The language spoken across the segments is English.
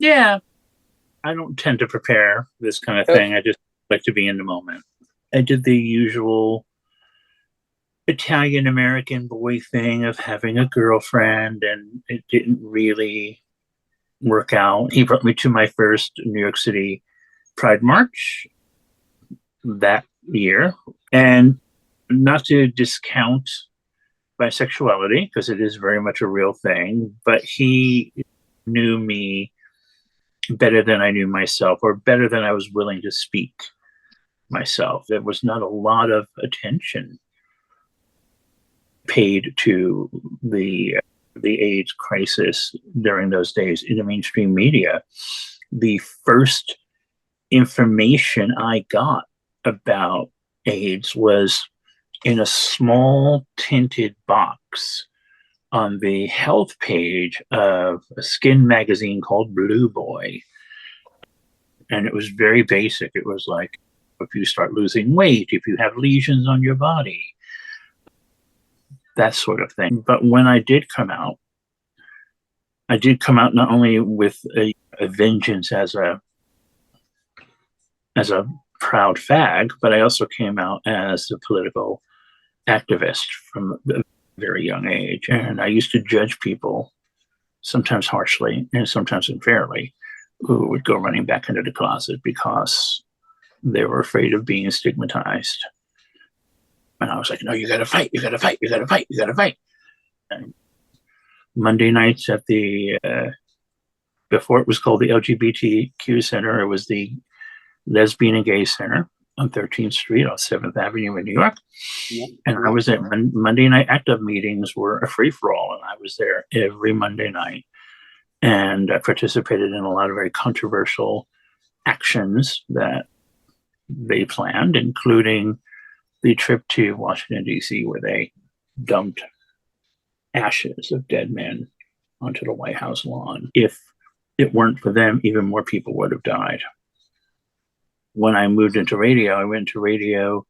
Yeah, I don't tend to prepare this kind of thing. I just like to be in the moment. I did the usual Italian American boy thing of having a girlfriend, and it didn't really work out. He brought me to my first New York City Pride March that year. And not to discount bisexuality, because it is very much a real thing, but he knew me better than I knew myself, or better than I was willing to speak myself. There was not a lot of attention paid to the AIDS crisis during those days in the mainstream media. The first information I got about AIDS was in a small tinted box on the health page of a skin magazine called Blue Boy. And it was very basic. It was like, if you start losing weight, if you have lesions on your body, that sort of thing. But when I did come out not only with a vengeance as a proud fag, but I also came out as a political activist from a very young age. And I used to judge people, sometimes harshly and sometimes unfairly, who would go running back into the closet because they were afraid of being stigmatized. And I was like, no, you got to fight, you got to fight, you got to fight, you got to fight. And Monday nights at before it was called the LGBTQ Center, it was the Lesbian and Gay Center on 13th Street on 7th Avenue in New York. Yeah. And I was at Monday night active meetings were a free for all. And I was there every Monday night. And I participated in a lot of very controversial actions that they planned, including the trip to Washington, D.C., where they dumped ashes of dead men onto the White House lawn. If it weren't for them, even more people would have died. When I moved into radio, I went to radio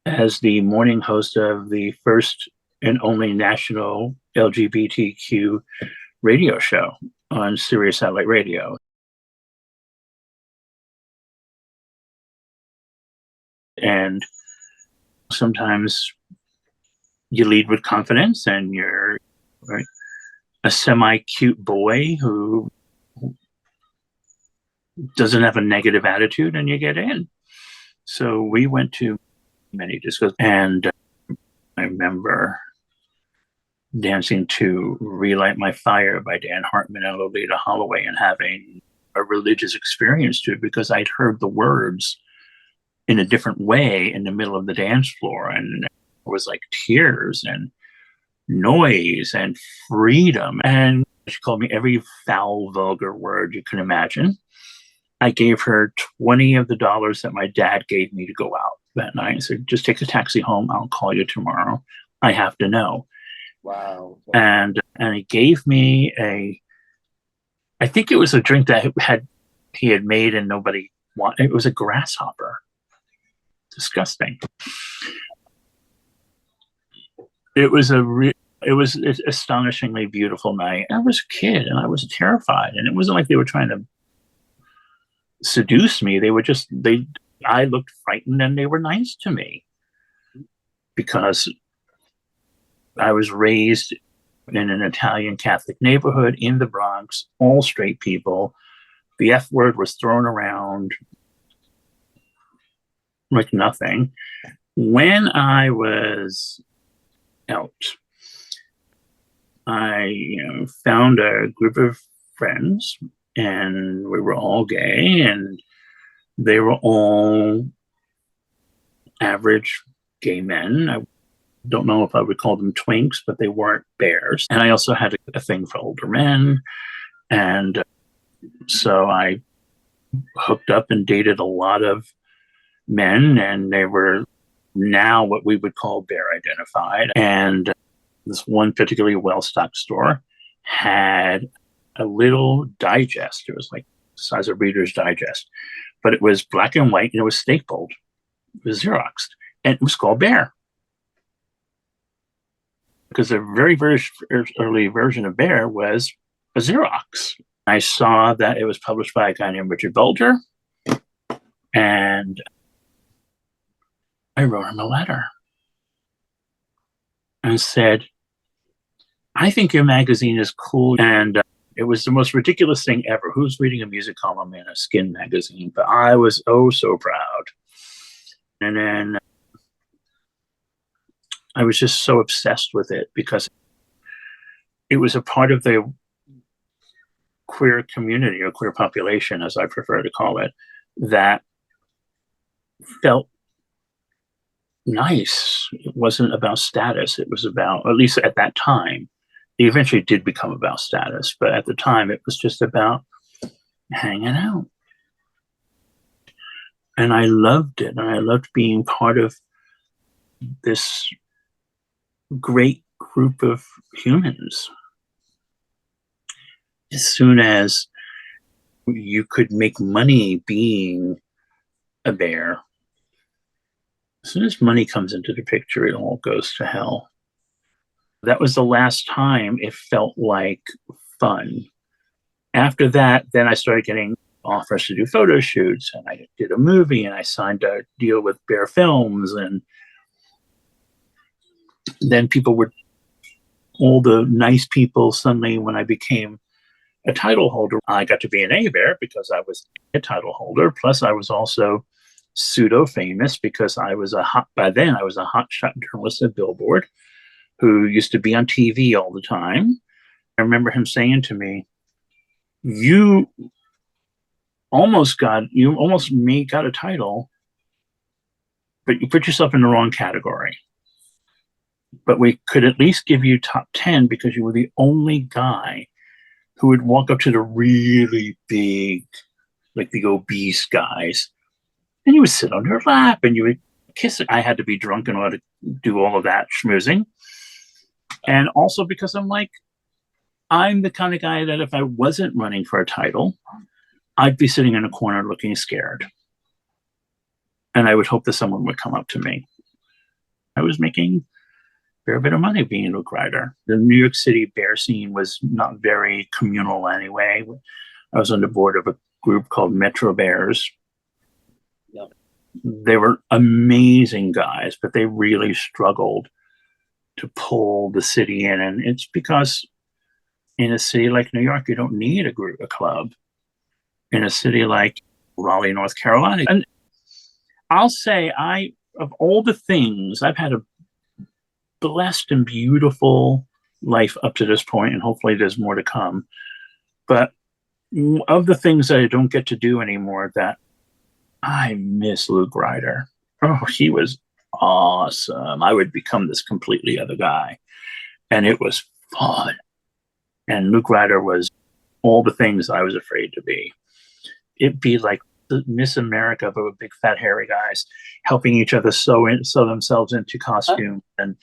as the morning host of the first and only national LGBTQ radio show on Sirius Satellite Radio. And sometimes you lead with confidence and you're right, a semi-cute boy who doesn't have a negative attitude and you get in. So we went to many discos, and I remember dancing to Relight My Fire by Dan Hartman and Lolita Holloway and having a religious experience to it because I'd heard the words in a different way in the middle of the dance floor. And it was like tears and noise and freedom. And she called me every foul, vulgar word you can imagine. I gave her 20 of the dollars that my dad gave me to go out that night. I said, just take a taxi home. I'll call you tomorrow. I have to know. Wow. And he gave me I think it was a drink that he had made and nobody wanted. It was a grasshopper. Disgusting. It was it was an astonishingly beautiful night. I was a kid and I was terrified. And it wasn't like they were trying to seduce me. They were just I looked frightened and they were nice to me because I was raised in an Italian Catholic neighborhood in the Bronx, all straight people. The F word was thrown around like nothing. When I was out, I found a group of friends, and we were all gay, and they were all average gay men. I don't know if I would call them twinks, but they weren't bears. And I also had a thing for older men. And so I hooked up and dated a lot of men, and they were now what we would call bear identified. And this one particularly well-stocked store had a little digest. It was like the size of Reader's Digest, but it was black and white and it was stapled. It was Xeroxed, and it was called Bear. Because the very, very early version of Bear was a Xerox. I saw that it was published by a guy named Richard Bulger, and I wrote him a letter and said, I think your magazine is cool. And it was the most ridiculous thing ever. Who's reading a music column in a skin magazine? But I was oh so proud. And then I was just so obsessed with it because it was a part of the queer community, or queer population, as I prefer to call it, that felt nice. It wasn't about status. It was about, at least at that time, it eventually did become about status, but at the time it was just about hanging out. And I loved it. And I loved being part of this great group of humans. As soon as you could make money being a bear, as soon as money comes into the picture, it all goes to hell. That was the last time it felt like fun. After that, then I started getting offers to do photo shoots, and I did a movie, and I signed a deal with Bear Films, and then people were, all the nice people, suddenly when I became a title holder, I got to be an A-Bear because I was a title holder. Plus I was also pseudo famous because by then I was a hotshot journalist at Billboard who used to be on TV all the time. I remember him saying to me, you almost got a title, but you put yourself in the wrong category. But we could at least give you top 10 because you were the only guy who would walk up to the really big, like the obese guys, and you would sit on their lap and you would kiss it. I had to be drunk in order to do all of that schmoozing. And also because I'm the kind of guy that if I wasn't running for a title, I'd be sitting in a corner looking scared. And I would hope that someone would come up to me. I was making a fair bit of money being a Luke Ryder. The New York City bear scene was not very communal anyway. I was on the board of a group called Metro Bears. Yep. They were amazing guys, but they really struggled to pull the city in. And it's because in a city like New York, you don't need a club. In a city like Raleigh, North Carolina. And I'll say, of all the things, I've had a blessed and beautiful life up to this point, and hopefully there's more to come. But of the things that I don't get to do anymore, that I miss Luke Ryder. Oh, he was awesome. I would become this completely other guy. And it was fun. And Luke Ryder was all the things I was afraid to be. It'd be like the Miss America, but with big fat hairy guys helping each other sew themselves into costume and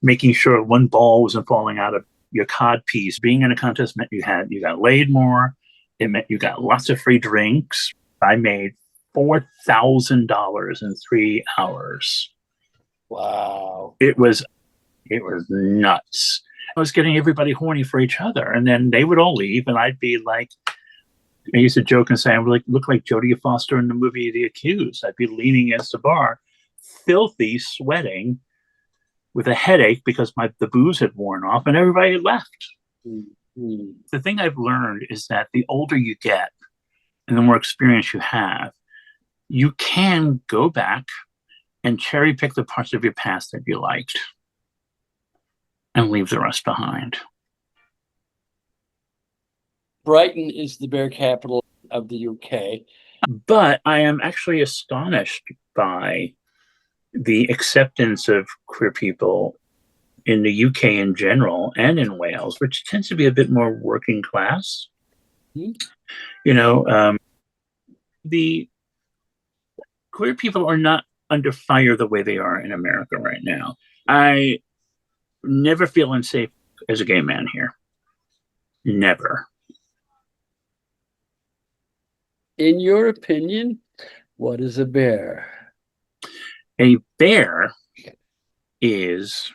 making sure one ball wasn't falling out of your cod piece. Being in a contest meant you got laid more. It meant you got lots of free drinks. I made $4,000 in 3 hours. Wow. It was nuts. I was getting everybody horny for each other, and then they would all leave, and I'd be like, I used to joke and say I would look like Jodie Foster in the movie The Accused. I'd be leaning against the bar, filthy, sweating, with a headache because the booze had worn off, and everybody had left. Mm-hmm. The thing I've learned is that the older you get and the more experience you have, you can go back and cherry pick the parts of your past that you liked and leave the rest behind. Brighton is the bear capital of the UK. But I am actually astonished by the acceptance of queer people in the UK in general and in Wales, which tends to be a bit more working class. Mm-hmm. You know, the queer people are not under fire the way they are in America right now. I never feel unsafe as a gay man here. Never. In your opinion, what is a bear? A bear is...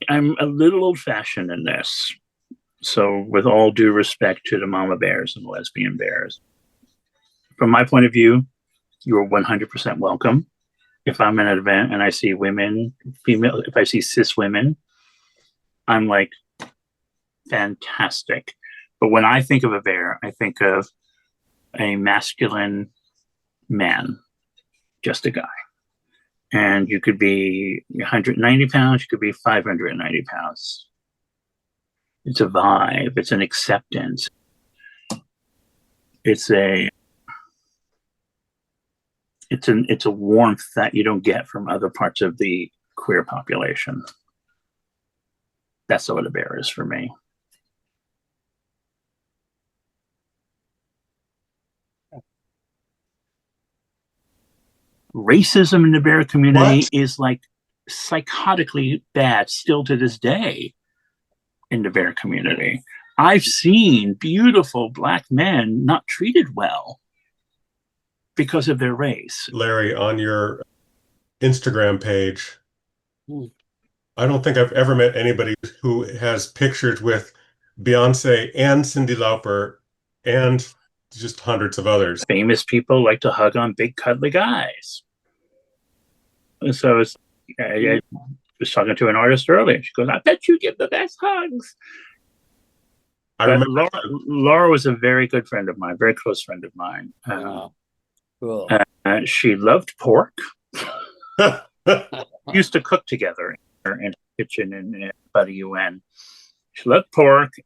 I'm a little old-fashioned in this. So, with all due respect to the mama bears and the lesbian bears, from my point of view, you're 100% welcome. If I'm in an event and I see women, female, if I see cis women, I'm like, fantastic. But when I think of a bear, I think of a masculine man, just a guy. And you could be 190 pounds, you could be 590 pounds. It's a vibe, it's an acceptance. It's a warmth that you don't get from other parts of the queer population. That's what a bear is for me. Racism in the bear community is like psychotically bad still to this day in the bear community. I've seen beautiful Black men not treated well because of their race. Larry, on your Instagram page, I don't think I've ever met anybody who has pictures with Beyonce and Cyndi Lauper and just hundreds of others. Famous people like to hug on big cuddly guys. So I was talking to an artist earlier. She goes, I bet you give the best hugs. I remember Laura was a very good friend of mine, very close friend of mine. Cool. She loved pork. We used to cook together in the kitchen in Buddy UN. She loved pork,